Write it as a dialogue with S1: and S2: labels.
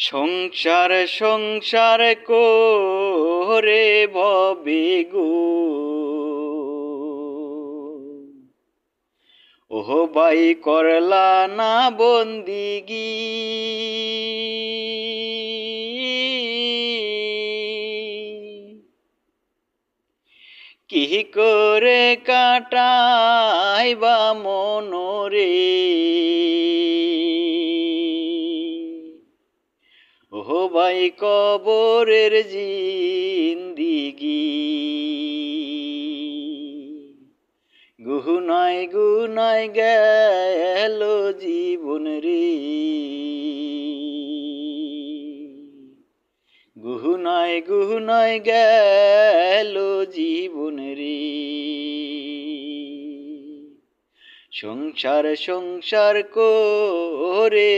S1: সংসার সংসার করে ভবে গো, ওহ ভাই করলা না বন্দিগি। কি করে কাটাইবা মনরে, ওহ ভাই কবরের জিন্দিগি। গুনায় গুনায় গেল জীবন রে, গুনায় গুনায় গেল জীবন রে। সংসার সংসার করে